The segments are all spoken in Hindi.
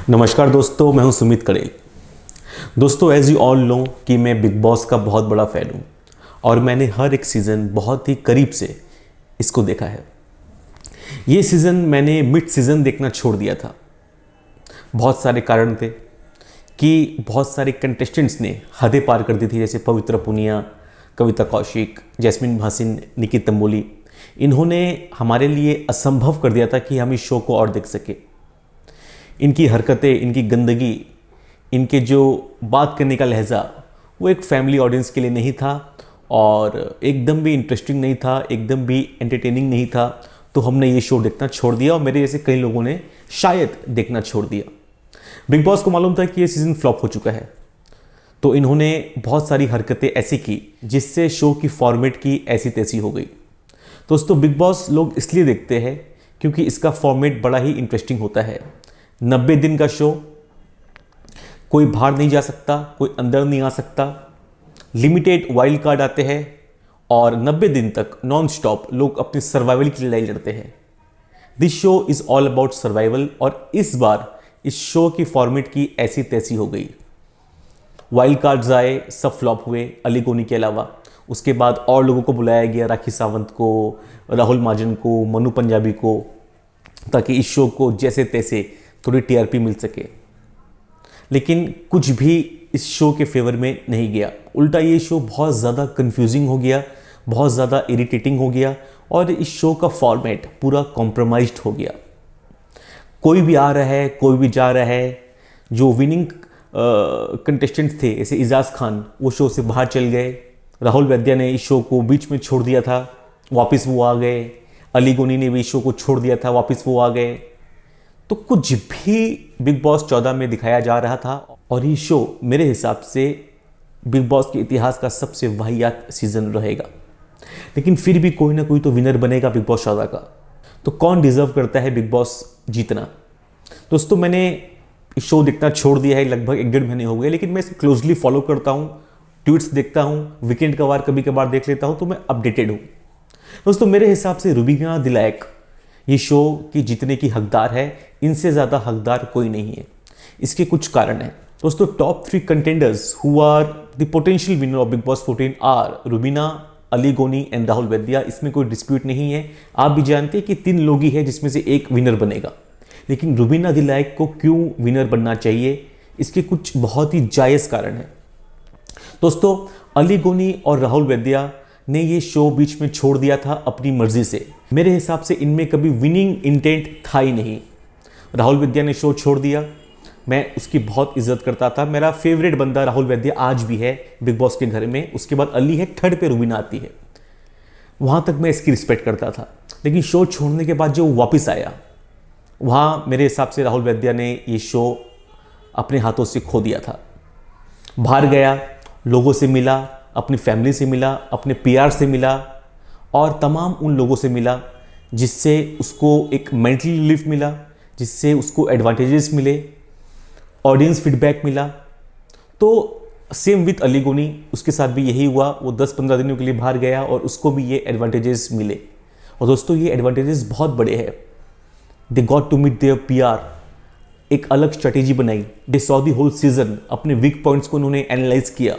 नमस्कार दोस्तों, मैं हूं सुमित कड़ेल। दोस्तों, एज यू ऑल नो कि मैं बिग बॉस का बहुत बड़ा फ़ैन हूं और मैंने हर एक सीज़न बहुत ही करीब से इसको देखा है। ये सीज़न मैंने मिड सीज़न देखना छोड़ दिया था। बहुत सारे कारण थे कि बहुत सारे कंटेस्टेंट्स ने हदें पार कर दी थी, जैसे पवित्र पुनिया, कविता कौशिक, जैस्मिन भासिन, निकी तंबोली। इन्होंने हमारे लिए असंभव कर दिया था कि हम इस शो को और देख सके। इनकी हरकतें, इनकी गंदगी, इनके जो बात करने का लहजा, वो एक फैमिली ऑडियंस के लिए नहीं था और एकदम भी इंटरेस्टिंग नहीं था, एकदम भी एंटरटेनिंग नहीं था। तो हमने ये शो देखना छोड़ दिया और मेरे जैसे कई लोगों ने शायद देखना छोड़ दिया। बिग बॉस को मालूम था कि ये सीज़न फ्लॉप हो चुका है, तो इन्होंने बहुत सारी हरकतें ऐसी की जिससे शो की फॉर्मेट की ऐसी तैसी हो गई। दोस्तों, बिग बॉस लोग इसलिए देखते हैं क्योंकि इसका फॉर्मेट बड़ा ही इंटरेस्टिंग होता है। 90 दिन का शो, कोई बाहर नहीं जा सकता, कोई अंदर नहीं आ सकता, लिमिटेड वाइल्ड कार्ड आते हैं और 90 दिन तक नॉन स्टॉप लोग अपनी सर्वाइवल की लड़ाई लड़ते हैं। This show is all about survival और इस बार इस शो की फॉर्मेट की ऐसी तैसी हो गई। वाइल्ड कार्ड्स आए, सब फ्लॉप हुए अली गोनी के अलावा। उसके बाद और लोगों को बुलाया गया, राखी सावंत को, राहुल महाजन को, मनु पंजाबी को, ताकि इस शो को जैसे तैसे थोड़ी टीआरपी मिल सके। लेकिन कुछ भी इस शो के फेवर में नहीं गया। उल्टा ये शो बहुत ज़्यादा कंफ्यूजिंग हो गया, बहुत ज़्यादा इरिटेटिंग हो गया और इस शो का फॉर्मेट पूरा कॉम्प्रोमाइज्ड हो गया। कोई भी आ रहा है, कोई भी जा रहा है। जो विनिंग कंटेस्टेंट थे जैसे इजाज़ खान, वो शो से बाहर चल गए। राहुल वैद्या ने इस शो को बीच में छोड़ दिया था, वापस वो आ गए। अली गोनी ने भी इस शो को छोड़ दिया था, वापस वो आ गए। तो कुछ भी बिग बॉस 14 में दिखाया जा रहा था और ये शो मेरे हिसाब से बिग बॉस के इतिहास का सबसे वाहियात सीजन रहेगा। लेकिन फिर भी कोई ना कोई तो विनर बनेगा बिग बॉस 14 का। तो कौन डिजर्व करता है बिग बॉस जीतना? दोस्तों, मैंने इस शो देखना छोड़ दिया है, लगभग 1-1.5 महीने हो गए, लेकिन मैं इसे क्लोजली फॉलो करता हूँ, ट्वीट्स देखता हूँ, वीकेंड का वार कभी कभार देख लेता हूँ, तो मैं अपडेटेड हूँ। दोस्तों, मेरे हिसाब से रूबीना दिलायक ये शो की जीतने की हकदार है। इनसे ज़्यादा हकदार कोई नहीं है। इसके कुछ कारण हैं। दोस्तों, top 3 contenders who are the potential winner of Bigg Boss 14 are Rubina, Aly Goni and Rahul वैद्या। इसमें कोई डिस्प्यूट नहीं है। आप भी जानते हैं कि 3 लोग ही है जिसमें से एक विनर बनेगा। लेकिन रूबीना दिलायक को क्यों विनर बनना चाहिए, इसके कुछ बहुत ही जायज़ कारण हैं। दोस्तों, अली गोनी और राहुल वैद्या ने ये शो बीच में छोड़ दिया था अपनी मर्जी से। मेरे हिसाब से इनमें कभी विनिंग इंटेंट था ही नहीं। राहुल वैद्या ने शो छोड़ दिया, मैं उसकी बहुत इज्जत करता था। मेरा फेवरेट बंदा राहुल वैद्या आज भी है बिग बॉस के घर में। उसके बाद अली है, थर्ड पे रूबीना आती है। वहाँ तक मैं इसकी रिस्पेक्ट करता था। लेकिन शो छोड़ने के बाद जो वापस आया, वहाँ मेरे हिसाब से राहुल वैद्या ने ये शो अपने हाथों से खो दिया था। बाहर गया, लोगों से मिला, अपनी फैमिली से मिला, अपने पीआर से मिला और तमाम उन लोगों से मिला जिससे उसको एक मेंटल रिलीफ मिला, जिससे उसको एडवांटेजेस मिले, ऑडियंस फीडबैक मिला। तो सेम विथ अली गोनी, उसके साथ भी यही हुआ। वो 10-15 दिनों के लिए बाहर गया और उसको भी ये एडवांटेजेस मिले। और दोस्तों, ये एडवांटेजेस बहुत बड़े हैं। They got to meet their PR, एक अलग स्ट्रेटेजी बनाई। They saw the whole season, अपने वीक पॉइंट्स को उन्होंने एनालाइज किया,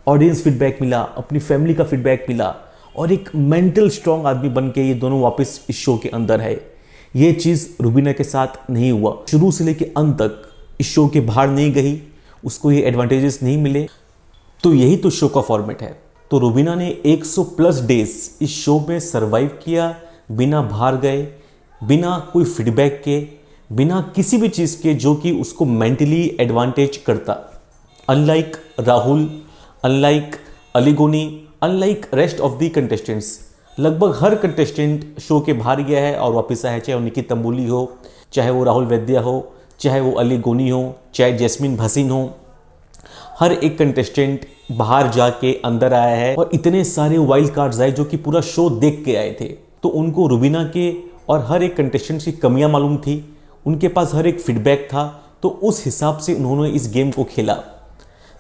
ऑडियंस फीडबैक मिला, अपनी फैमिली का फीडबैक मिला और एक मेंटल स्ट्रॉन्ग आदमी बन के ये दोनों वापस इस शो के अंदर है। ये चीज़ रूबीना के साथ नहीं हुआ। शुरू से लेकर अंत तक इस शो के बाहर नहीं गई, उसको ये एडवांटेजेस नहीं मिले। तो यही तो शो का फॉर्मेट है। तो रूबीना ने 100+ डेज इस शो में सर्वाइव किया, बिना बाहर गए, बिना कोई फीडबैक के, बिना किसी भी चीज़ के जो कि उसको मेंटली एडवांटेज करता। अनलाइक राहुल, अनलाइक अली गोनी, unlike rest of the contestants, लगभग हर कंटेस्टेंट शो के बाहर गया है और वापस आया है। चाहे वो निकी तंबोली हो, चाहे वो राहुल वैद्या हो, चाहे वो अली गोनी हो, चाहे जैस्मिन भासिन हो, हर एक कंटेस्टेंट बाहर जाके अंदर आया है। और इतने सारे वाइल्ड कार्ड्स आए जो कि पूरा शो देख के आए थे। तो उनको रूबीना के और हर एक कंटेस्टेंट की कमियां मालूम थी, उनके पास हर एक फीडबैक था। तो उस हिसाब से उन्होंने इस गेम को खेला।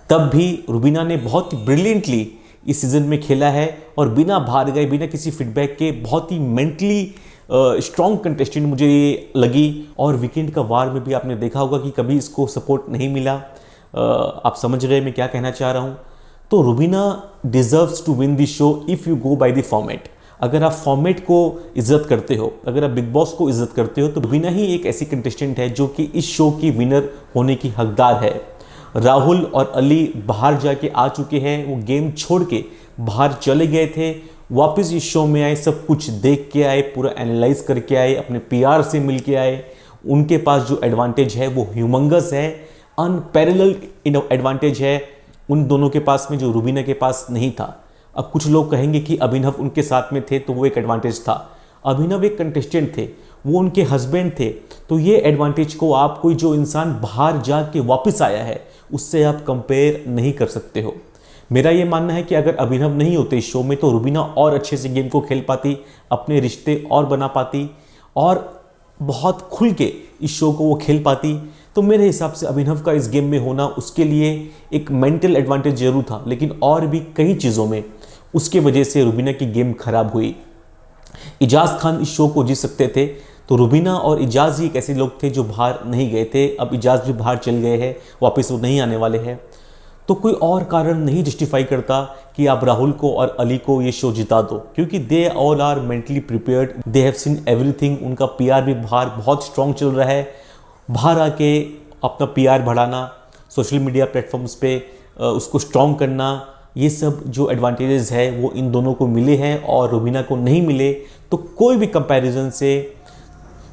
तब भी रूबीना ने बहुत ब्रिलियंटली इस सीज़न में खेला है और बिना बाहर गए, बिना किसी फीडबैक के बहुत ही मेंटली स्ट्रॉन्ग कंटेस्टेंट मुझे ये लगी। और वीकेंड का वार में भी आपने देखा होगा कि कभी इसको सपोर्ट नहीं मिला। आप समझ रहे हैं मैं क्या कहना चाह रहा हूँ। तो Rubina deserves to win this show if you go by the format. अगर आप फॉर्मेट को इज्जत करते हो, अगर आप बिग बॉस को इज्जत करते हो, तो रुबीना ही एक ऐसी कंटेस्टेंट है जो कि इस शो की विनर होने की हकदार है। राहुल और अली बाहर जाके आ चुके हैं, वो गेम छोड़ के बाहर चले गए थे, वापस इस शो में आए, सब कुछ देख के आए, पूरा एनालाइज करके आए, अपने पीआर से मिल के आए। उनके पास जो एडवांटेज है वो ह्यूमंगस है, अनपैरेलल्ड एडवांटेज है उन दोनों के पास में, जो रुबीना के पास नहीं था। अब कुछ लोग कहेंगे कि अभिनव उनके साथ में थे तो वो एक एडवांटेज था। अभिनव एक कंटेस्टेंट थे, वो उनके हस्बैंड थे, तो ये एडवांटेज को आप कोई जो इंसान बाहर जाके वापस आया है उससे आप कंपेयर नहीं कर सकते हो। मेरा ये मानना है कि अगर अभिनव नहीं होते इस शो में तो रुबीना और अच्छे से गेम को खेल पाती, अपने रिश्ते और बना पाती और बहुत खुल के इस शो को वो खेल पाती। तो मेरे हिसाब से अभिनव का इस गेम में होना उसके लिए एक मेंटल एडवांटेज जरूर था, लेकिन और भी कई चीज़ों में उसके वजह से रुबीना की गेम खराब हुई। इजाज़ खान इस शो को जीत सकते थे, तो रुबीना और इजाज़ ही एक ऐसे लोग थे जो बाहर नहीं गए थे। अब इजाज़ भी बाहर चल गए हैं, वापस वो नहीं आने वाले हैं। तो कोई और कारण नहीं जस्टिफाई करता कि आप राहुल को और अली को ये शो जिता दो, क्योंकि they all are mentally prepared, they have seen everything. उनका पीआर भी बाहर बहुत स्ट्रॉन्ग चल रहा है। बाहर आके अपना पीआर बढ़ाना, सोशल मीडिया प्लेटफॉर्म्स पे उसको स्ट्रॉन्ग करना, ये सब जो एडवांटेजेस है वो इन दोनों को मिले हैं और रुबीना को नहीं मिले। तो कोई भी कंपैरिजन से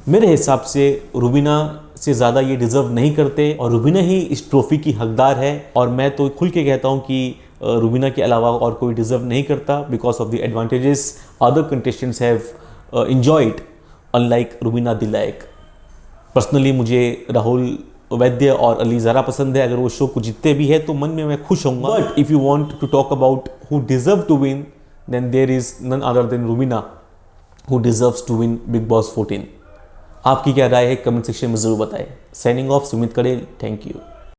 मेरे हिसाब से रुबीना से ज़्यादा ये डिज़र्व नहीं करते और रुबीना ही इस ट्रॉफी की हकदार है। और मैं तो खुल के कहता हूँ कि रुबीना के अलावा और कोई डिज़र्व नहीं करता, because of the advantages other contestants have enjoyed unlike Rubina Dilaik. Personally मुझे राहुल वैद्य और अली ज़रा पसंद है। अगर वो शो को जीतते भी है तो मन में मैं खुश होऊंगा। But if you want to talk about who deserve to win, then there is none other than Rubina who deserves to win Bigg Boss 14। आपकी क्या राय है कमेंट सेक्शन में ज़रूर बताएं। Signing off Sumit Kadel, thank you.